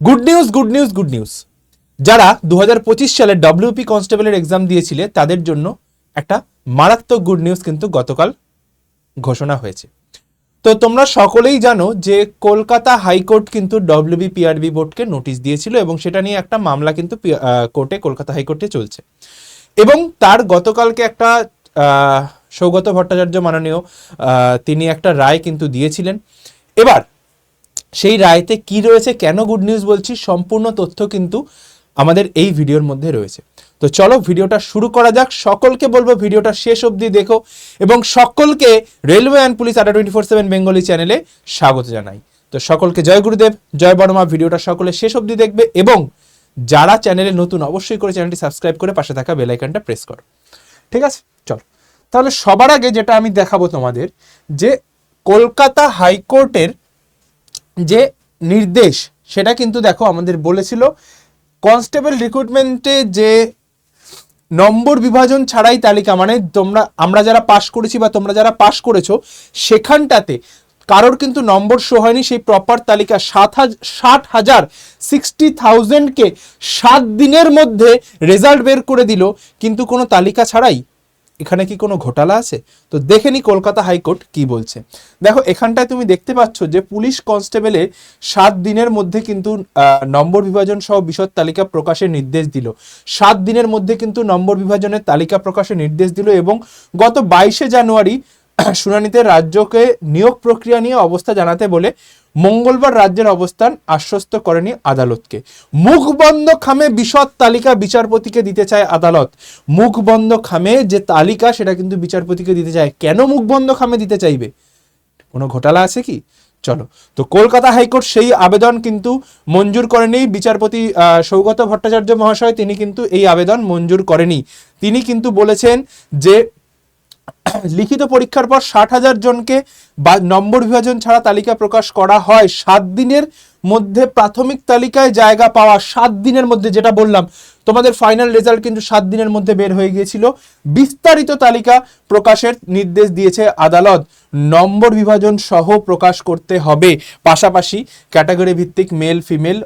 Good news good news good news. যারা 2025 সালে WP কনস্টেবলের এক্সাম দিয়েছিলে তাদের জন্য একটা মারাত্মক গুড নিউজ কিন্তু গতকাল ঘোষণা হয়েছে। তো তোমরা সকলেই জানো যে কলকাতা হাইকোর্ট কিন্তু ডব্লিউবি পিআরবি বোর্ডকে নোটিশ দিয়েছিল এবং সেটা নিয়ে একটা মামলা কিন্তু কোর্টে কলকাতা হাইকোর্টে চলছে। এবং তার গতকালকে একটা সৌগত ভট্টাচার্য মাননীয় তিনি একটা রায় কিন্তু দিয়েছিলেন। এবার সেই রায়তে কি রয়েছে, কেন গুড নিউজ বলছি, সম্পূর্ণ তথ্য কিন্তু আমাদের এই ভিডিওর মধ্যে রয়েছে। তো চলো ভিডিওটা শুরু করা যাক। সকলকে বলবো ভিডিওটা শেষ অবধি দেখো এবং সকলকে রেলওয়ে অ্যান্ড পুলিশ আড্ডা 24/7 বেঙ্গলি চ্যানেলে স্বাগত জানাই। তো সকলকে জয় গুরুদেব, জয় বড়মা। ভিডিওটা সকলে শেষ অবধি দেখবে এবং যারা চ্যানেলে নতুন অবশ্যই করে চ্যানেলটি সাবস্ক্রাইব করে পাশে থাকা বেল আইকনটা প্রেস করো। ঠিক আছে, চলো তাহলে সবার আগে যেটা আমি দেখাবো তোমাদের, যে কলকাতা হাইকোর্টের যে নির্দেশ সেটা কিন্তু দেখো আমাদের বলেছিল কনস্টেবল রিক্রুটমেন্টে যে নম্বর বিভাজন ছাড়াই তালিকা, মানে আমরা যারা পাশ করেছি বা তোমরা যারা পাশ করেছো সেখানটাতে কারোর কিন্তু নম্বর শো হয়নি, সেই প্রপার তালিকা 60,000কে 7 দিনের মধ্যে রেজাল্ট বের করে দিল, কিন্তু কোনো তালিকা ছাড়াই। এখানে কি কোনো ঘোটালা আছে? তো দেখে নি কলকাতা হাইকোর্ট কি বলছে। দেখো এখানটায় তুমি দেখতে পাচ্ছ যে পুলিশ কনস্টেবলে 7 দিনের মধ্যে কিন্তু নম্বর বিভাজন সহ বিশদ তালিকা প্রকাশের নির্দেশ দিল। 7 দিনের মধ্যে কিন্তু নম্বর বিভাজনের তালিকা প্রকাশের নির্দেশ দিল এবং গত 22শে জানুয়ারি শুনানিতে রাজ্যকে নিয়োগ প্রক্রিয়া নিয়ে অবস্থা জানাতে বলে মঙ্গলবার রাজ্যের অবস্থান আশ্বস্ত করেনি আদালতকে। মুখ বন্ধ খামে বিশদ তালিকা বিচারপতিকে দিতে চায় আদালত। মুখ বন্ধ খামে যে তালিকা সেটা কিন্তু বিচারপতিকে দিতে চায়। কেন মুখ বন্ধ খামে দিতে চাইবে? কোনো ঘোটালা আছে কি? চলো, তো কলকাতা হাইকোর্ট সেই আবেদন কিন্তু মঞ্জুর করেনি। বিচারপতি সৌগত ভট্টাচার্য মহাশয় তিনি কিন্তু এই আবেদন মঞ্জুর করেনি। তিনি কিন্তু বলেছেন যে লিখিত পরীক্ষার পর 60,000 জনকে বা নম্বর বিভাজন ছাড়া তালিকা প্রকাশ করা হয়। 7 দিনের মধ্যে প্রাথমিক তালিকায় জায়গা পাওয়া, 7 দিনের মধ্যে, যেটা বললাম তোমাদের ফাইনাল রেজাল্ট কিন্তু 7 দিনের মধ্যে বের হয়ে গিয়েছিল। বিস্তারিত তালিকা প্রকাশের নির্দেশ দিয়েছে আদালত। নম্বর বিভাজন সহ প্রকাশ করতে হবে, পাশাপাশি ক্যাটাগরি ভিত্তিক মেল ফিমেল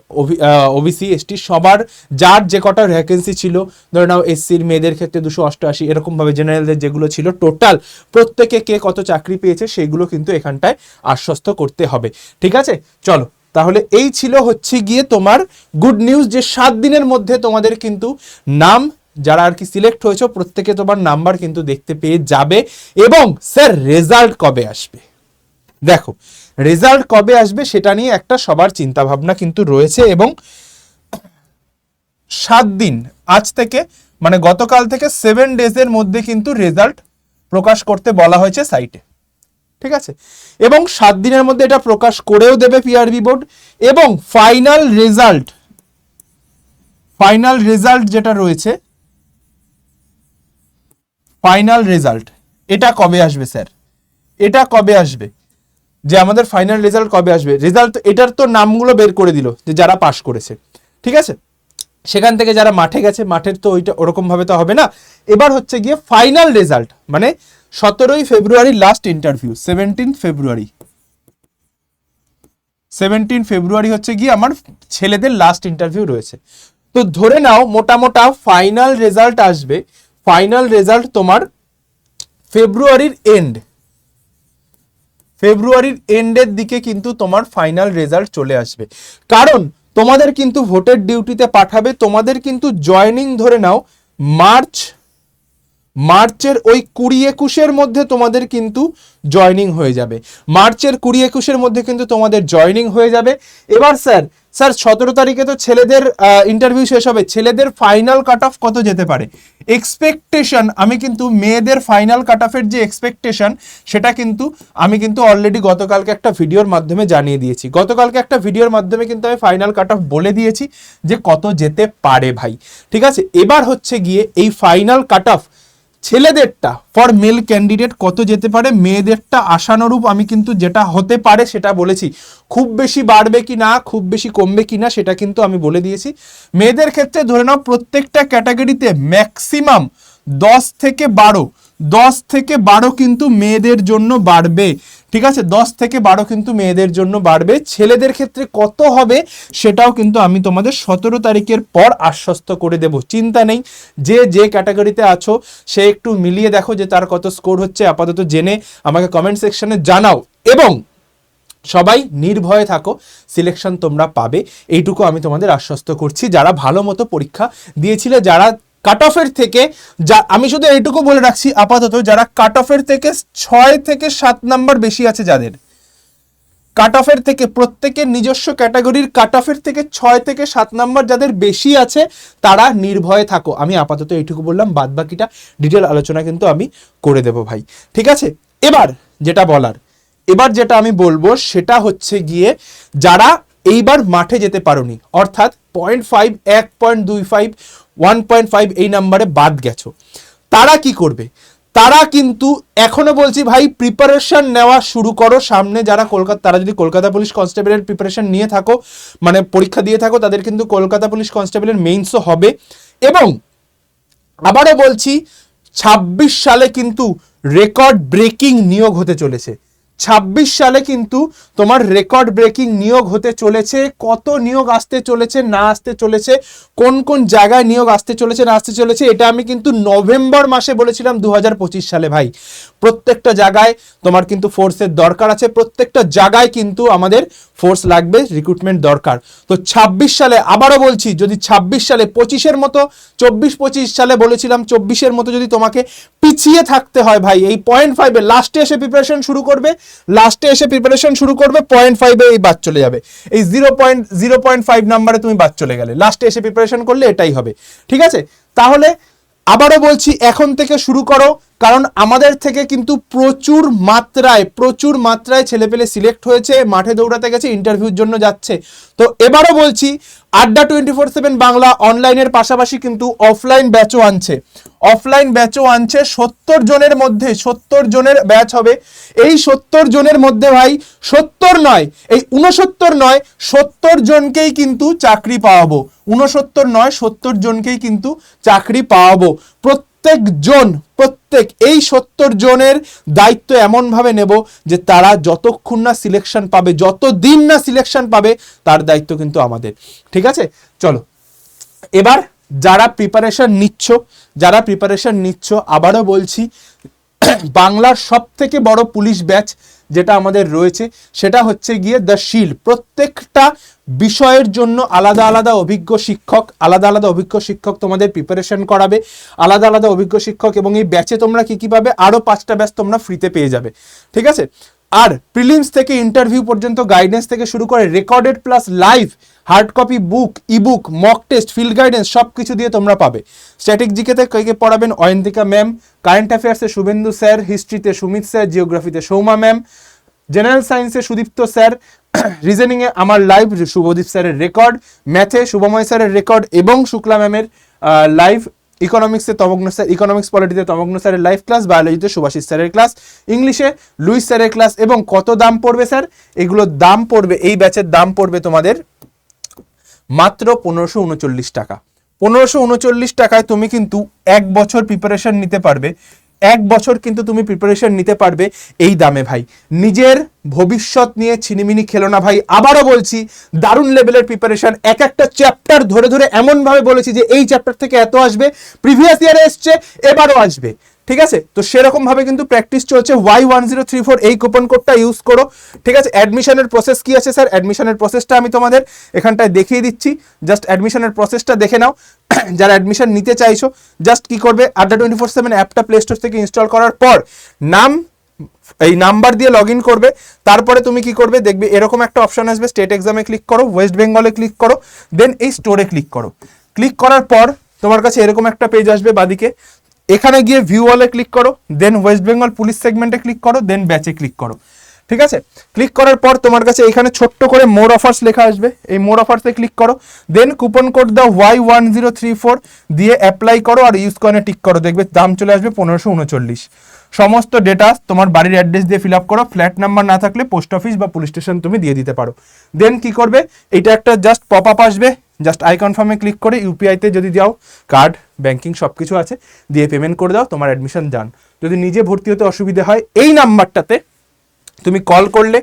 ওবিসি এসটি সবার যার যে কটা ভ্যাকেন্সি ছিল, ধরে নাও এসসির মেয়েদের ক্ষেত্রে 288, এরকমভাবে জেনারেলদের যেগুলো ছিল টোটাল প্রত্যেকে কে কত চাকরি পেয়েছে সেইগুলো কিন্তু এখানটায় আশ্বস্ত করতে হবে। ঠিক আছে, চলো তাহলে এই ছিল হচ্ছে গিয়ে তোমার গুড নিউজ, যে 7 দিনের মধ্যে তোমাদের কিন্তু নাম যারা আর কি সিলেক্ট হয়েছে প্রত্যেকে তোমার নাম্বার কিন্তু দেখতে পেয়ে যাবে। এবং স্যার রেজাল্ট কবে আসবে? দেখো রেজাল্ট কবে আসবে সেটা নিয়ে একটা সবার চিন্তা ভাবনা কিন্তু রয়েছে এবং 7 দিন আজ থেকে, মানে গতকাল থেকে 7 ডেজের মধ্যে কিন্তু রেজাল্ট প্রকাশ করতে বলা হয়েছে সাইটে। ঠিক আছে, এবং 7 দিনের মধ্যে এটা প্রকাশ করেও দেবে পিআরবি বোর্ড। এবং ফাইনাল রেজাল্ট যেটা রয়েছে, ফাইনাল রেজাল্ট এটা কবে আসবে স্যার? এটা কবে আসবে, যে আমাদের ফাইনাল রেজাল্ট কবে আসবে? রেজাল্ট এটার তো নামগুলো বের করে দিল যে যারা পাশ করেছে। ঠিক আছে, সেখান থেকে যারা মাঠে গেছে, মাঠের তো ওইটা ওরকম ভাবে তো হবে না। এবার হচ্ছে গিয়ে ফাইনাল রেজাল্ট, মানে 17ই ফেব্রুয়ারি লাস্ট ইন্টারভিউ, 17 ফেব্রুয়ারি হচ্ছে গিয়ে আমার ছেলেদের লাস্ট ইন্টারভিউ রয়েছে। তো ধরে নাও মোটামোটা ফাইনাল রেজাল্ট আসবে, ফাইনাল রেজাল্ট তোমার ফেব্রুয়ারির এন্ডের দিকে কিন্তু তোমার ফাইনাল রেজাল্ট চলে আসবে। কারণ তোমাদের কিন্তু ভোটের ডিউটিতে পাঠাবে, তোমাদের কিন্তু জয়েনিং ধরে নাও মার্চের ওই 20-21 মধ্যে তোমাদের কিন্তু জয়েনিং হয়ে যাবে। মার্চের 20-21 মধ্যে কিন্তু তোমাদের জয়েনিং হয়ে যাবে। এবার স্যার 17 তারিখে তো ছেলেদের ইন্টারভিউ শেষ হবে, ছেলেদের ফাইনাল কাট অফ কত যেতে পারে? এক্সপেকটেশন আমি কিন্তু মেয়েদের ফাইনাল কাট অফের যে এক্সপেকটেশন সেটা কিন্তু আমি কিন্তু অলরেডি গতকালকে একটা ভিডিওর মাধ্যমে জানিয়ে দিয়েছি। গতকালকে একটা ভিডিওর মাধ্যমে কিন্তু আমি ফাইনাল কাট অফ বলে দিয়েছি যে কত যেতে পারে ভাই। ঠিক আছে, এবার হচ্ছে গিয়ে এই ফাইনাল কাট অফ ছেলেদেরটা ফর মেল ক্যান্ডিডেট কত যেতে পারে, মেয়েদেরটা আশানুরূপ আমি কিন্তু যেটা হতে পারে সেটা বলেছি। খুব বেশি বাড়বে কি না, খুব বেশি কমবে কি না সেটা কিন্তু আমি বলে দিয়েছি। মেয়েদের ক্ষেত্রে ধরে নাও প্রত্যেকটা ক্যাটাগরিতে ম্যাক্সিমাম 10 থেকে 12 কিন্তু মেয়েদের জন্য বাড়বে। ঠিক আছে, 10 থেকে 12 কিন্তু মেয়েদের জন্য বাড়বে। ছেলেদের ক্ষেত্রে কত হবে সেটাও কিন্তু আমি তোমাদের 17 তারিখের পর আশ্বস্ত করে দেব, চিন্তা নেই। যে যে ক্যাটাগরিতে আছো সে একটু মিলিয়ে দেখো যে তার কত স্কোর হচ্ছে, আপাতত জেনে আমাকে কমেন্ট সেকশনে জানাও, এবং সবাই নির্ভয়ে থাকো, সিলেকশন তোমরা পাবে, এইটুকু আমি তোমাদের আশ্বস্ত করছি। যারা ভালো মতো পরীক্ষা দিয়েছিলে, যারা কাট অফের থেকে, যা আমি শুধু এইটুকু বলে রাখছি আপাতত, যারা কাট অফের থেকে 6 থেকে 7 নাম্বার বেশি আছে, যাদের কাট অফের থেকে, প্রত্যেকের নিজস্ব ক্যাটাগরির কাট অফের থেকে 6 থেকে 7 নাম্বার যাদের বেশি আছে, তারা নির্ভয়ে থাকো। আমি আপাতত এইটুকু বললাম, বাদ বাকিটা ডিটেল আলোচনা কিন্তু আমি করে দেব ভাই, ঠিক আছে। এবার যেটা আমি বলবো সেটা হচ্ছে গিয়ে, যারা এইবার মাঠে যেতে পারোনি, অর্থাৎ 0.5, 1.25, 1.5 এই নাম্বারে বাদ গেছো, তারা কি করবে? তারা কিন্তু এখনো বলছি ভাই, প্রিপারেশন নেওয়া শুরু করো। সামনে যারা তারা যদি কলকাতা পুলিশ কনস্টেবলের প্রিপারেশন নিয়ে থাকো, মানে পরীক্ষা দিয়ে থাকো, তাদের কিন্তু কলকাতা পুলিশ কনস্টেবলের মেইনসও হবে। এবং আবারও বলছি, 26 সালে কিন্তু রেকর্ড ব্রেকিং নিয়োগ হতে চলেছে। 26 সালে কিন্তু তোমার রেকর্ড ব্রেকিং নিয়োগ হতে চলেছে। কত নিয়োগ আসতে চলেছে না আসতে চলেছে, কোন কোন জায়গায় নিয়োগ আসতে চলেছে না আসতে চলেছে, এটা আমি কিন্তু নভেম্বর মাসে বলেছিলাম 2025 সালে ভাই। প্রত্যেকটা জায়গায় তোমার কিন্তু ফোর্সের দরকার আছে, প্রত্যেকটা জায়গায় কিন্তু আমাদের ফোর্স লাগবে, রিক্রুটমেন্ট দরকার। তো 26 সালে আবারও বলছি, যদি 26 সালে 25-এর মতো, 24-25 সালে বলেছিলাম 24-এর মতো যদি তোমাকে পিছিয়ে থাকতে হয় ভাই, এই 0.5-এ লাস্টে এসে প্রিপারেশন শুরু করবে, 0.5-এ এই বাদ চলে যাবে, এই 0.5 নাম্বারে তুমি বাদ চলে গেলে, লাস্টে এসে প্রিপারেশন করলে এটাই হবে, ঠিক আছে। তাহলে আবারও বলছি, এখন থেকে শুরু করো, কারণ আমাদের থেকে কিন্তু প্রচুর মাত্রায় ছেলেপেলে সিলেক্ট হয়েছে, মাঠে দৌড়াতে গেছে, ইন্টারভিউর জন্য যাচ্ছে। তো এবারও বলছি, আড্ডা 24/7 বাংলা অনলাইনের পাশাপাশি কিন্তু অফলাইন ব্যাচও আনছে। 70 জনের মধ্যে, 70 জনের ব্যাচ হবে। এই 70 জনের মধ্যে ভাই 70 নয়, এই 69 নয়, 70 জনকেই কিন্তু চাকরি পাওয়াবো। 69 নয়, 70 জনকেই কিন্তু চাকরি পাওয়াবো। প্রত্যেক এই 70 জনের দায়িত্ব এমনভাবে নেব যে তারা যতক্ষণ না সিলেকশন পাবে, যতদিন না সিলেকশন পাবে, তার দায়িত্ব কিন্তু আমাদের, ঠিক আছে। চলো, এবার যারা প্রিপারেশন নিচ্ছ, আবারও বলছি, বাংলার সব থেকে বড় পুলিশ ব্যাচ যেটা আমাদের রয়েছে সেটা হচ্ছে গিয়ে দ্য শিল্ড। প্রত্যেকটা বিষয়ের জন্য আলাদা আলাদা অভিজ্ঞ শিক্ষক তোমাদের প্রিপারেশন করাবে, আলাদা আলাদা অভিজ্ঞ শিক্ষক। এবং এই ব্যাচে তোমরা কি পাবে? আরো 5টা ব্যাচ তোমরা ফ্রিতে পেয়ে যাবে, ঠিক আছে। আর প্রিলিমস থেকে ইন্টারভিউ পর্যন্ত গাইডেন্স থেকে শুরু করে recorded plus live, hard copy book, ebook, mock test, field guidance সব কিছু দিয়ে তোমরা পাবে। স্ট্যাটিক জিকেতে কে পড়াবেন? অয়ন্তিকা ম্যাম। কারেন্ট অ্যাফেয়ার্সে শুভেন্দু স্যার, হিস্ট্রিতে সুমিত স্যার, জিওগ্রাফিতে সৌমা ম্যাম, জেনারেল সায়েন্সে সুদীপ্ত স্যার, রিজনিংয়ে আমার লাইভ শুভদীপ স্যারের রেকর্ড, ম্যাথে শুভময় স্যারের রেকর্ড এবং শুক্লা ম্যামের লাইভ, ইকোনমিক্সে তমগ্ন স্যার, ইকোনমিক্স পলিটিতে তমগ্ন স্যারের লাইভ ক্লাস, বায়োলজিতে সুভাষিস স্যারের ক্লাস, ইংলিশে লুইস স্যারের ক্লাস। এবং কত দাম পড়বে স্যার? এগুলোর দাম পড়বে, এই ব্যাচের দাম পড়বে তোমাদের মাত্র 1539 টাকা। 1539 টাকায় তুমি কিন্তু 1 বছর প্রিপারেশন নিতে পারবে। 1 বছর কিন্তু তুমি প্রিপারেশন নিতে পারবে এই দামে ভাই। নিজের ভবিষ্যৎ নিয়ে ছিনিমিনি খেলো না ভাই। আবারও বলছি, দারুণ লেভেলের প্রিপারেশন, এক একটা চ্যাপ্টার ধরে ধরে এমনভাবে বলেছি যে এই চ্যাপ্টার থেকে এত আসবে, প্রিভিয়াস ইয়ারে এসছে, এবারও আসবে, ঠিক আছে। তো সেরকম ভাবে কিন্তু প্র্যাকটিস চলছে। Y1034 এই কুপন কোডটা ইউজ করো, ঠিক আছে। অ্যাডমিশনের প্রসেস কি আছে স্যার? অ্যাডমিশনের প্রসেসটা আমি তোমাদের এখানটায় দেখিয়ে দিচ্ছি, জাস্ট অ্যাডমিশনের প্রসেসটা দেখে নাও। যারা অ্যাডমিশন নিতে চাইছো, জাস্ট কি করবে, আড্ডা 24/7 অ্যাপটা প্লে স্টোর থেকে ইনস্টল করার পর এই নাম্বার দিয়ে লগ ইন করবে। তারপরে তুমি কি করবে, দেখবে এরকম একটা অপশন আসবে, স্টেট এক্সামে ক্লিক করো, ওয়েস্ট বেঙ্গলে ক্লিক করো, দেন এই স্টোরে ক্লিক করো। ক্লিক করার পর তোমার কাছে এরকম একটা পেজ আসবে বাদিকে, এখানে গিয়ে ভিউ অলে ক্লিক করো, দেন ওয়েস্ট বেঙ্গল পুলিশ সেগমেন্টে ক্লিক করো, দেন ব্যাচে ক্লিক করো, ঠিক আছে। ক্লিক করার পর তোমার কাছে এখানে ছোট্ট করে মোর অফার্স লেখা আসবে, এই মোর অফার্সে ক্লিক করো, দেন কুপন কোড দাও Y1034 দিয়ে অ্যাপ্লাই করো আর ইউজ কয়েনে টিক করো, দেখবে দাম চলে আসবে 1539। সমস্ত ডেটা তোমার বাড়ির অ্যাড্রেস দিয়ে ফিল আপ করো, ফ্ল্যাট নাম্বার না থাকলে পোস্ট অফিস বা পুলিশ স্টেশন তুমি দিয়ে দিতে পারো। দেন কি করবে, এইটা একটা জাস্ট পপ আপ আসবে, জাস্ট আই কনফার্মে ক্লিক করে ইউপিআইতে যদি যাও, কার্ড ব্যাংকিং সব কিছু আছে, দিয়ে পেমেন্ট করে দাও, তোমার অ্যাডমিশন যান। যদি নিজে ভর্তি হতে অসুবিধা হয়, এই নাম্বারটাতে তুমি কল করলে,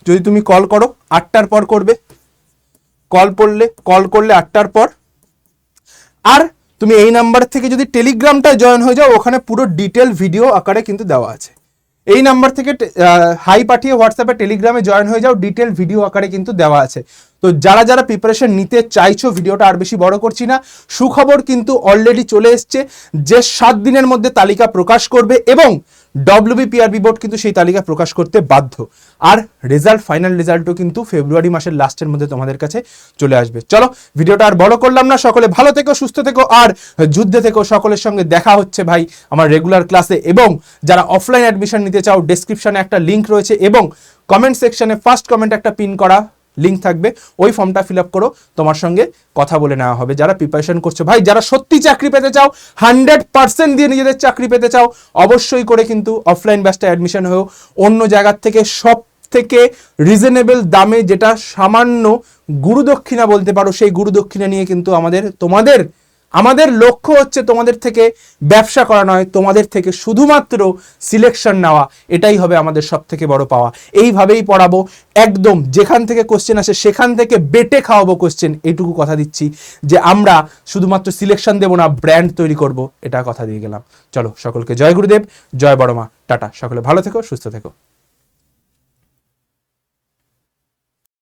যদি তুমি কল করো 8টার পর করবে, কল করলে 8টার পর। আর তুমি এই নাম্বার থেকে যদি টেলিগ্রামটায় জয়েন হয়ে যাও, ওখানে পুরো ডিটেল ভিডিও আকারে কিন্তু দেওয়া আছে। এই নাম্বার থেকে হাই পাঠিয়ে হোয়াটসঅ্যাপে টেলিগ্রামে জয়েন হয়ে যাও, ডিটেল ভিডিও আকারে কিন্তু দেওয়া আছে। তো যারা যারা প্রিপারেশন নিতে চাইছো, ভিডিওটা আর বেশি বড় করছি না, সুখবর কিন্তু অলরেডি চলে এসছে যে 7 দিনের মধ্যে তালিকা প্রকাশ করবে এবং WBPRB বোর্ড কিন্তু সেই তালিকা প্রকাশ করতে বাধ্য। আর রেজাল্ট, ফাইনাল রেজাল্টও কিন্তু ফেব্রুয়ারি মাসের লাস্টের মধ্যে তোমাদের কাছে চলে আসবে। চলো ভিডিওটা আর বড় করলাম না, সকলে ভালো থেকো, সুস্থ থেকো আর যুদ্ধে থেকো। সকলের সঙ্গে দেখা হচ্ছে ভাই আমার রেগুলার ক্লাসে, এবং যারা অফলাইন অ্যাডমিশন নিতে চাও, ডেসক্রিপশনে একটা লিঙ্ক রয়েছে এবং কমেন্ট সেকশনে ফার্স্ট কমেন্ট একটা পিন করা লিঙ্ক থাকবে, ওই ফর্মটা ফিল আপ করো, তোমার সঙ্গে কথা বলে নেওয়া হবে। যারা প্রিপারেশন করছো ভাই, যারা সত্যি চাকরি পেতে চাও, 100% দিয়ে নিজেদের চাকরি পেতে চাও, অবশ্যই করে কিন্তু অফলাইন ব্যাচটা অ্যাডমিশন হয়েও অন্য জায়গার থেকে সব থেকে রিজনেবল দামে, যেটা সামান্য গুরুদক্ষিণা বলতে পারো, সেই গুরুদক্ষিণা নিয়ে কিন্তু আমাদের লক্ষ্য হচ্ছে তোমাদের থেকে ব্যবসা করা নয়, তোমাদের থেকে শুধুমাত্র সিলেকশন নেওয়া। এটাই হবে আমাদের সব থেকে বড় পাওয়া। এইভাবেই পড়াবো, একদম যেখান থেকে কোশ্চেন আসে সেখান থেকে বেটে খাওয়াবো কোশ্চেন। এইটুকু কথা দিচ্ছি যে আমরা শুধুমাত্র সিলেকশন দেবো না, ব্র্যান্ড তৈরি করব, এটা কথা দিয়ে গেলাম। চলো সকলকে জয় গুরুদেব, জয় বড়মা, টাটা। সকলে ভালো থেকো, সুস্থ থেকো।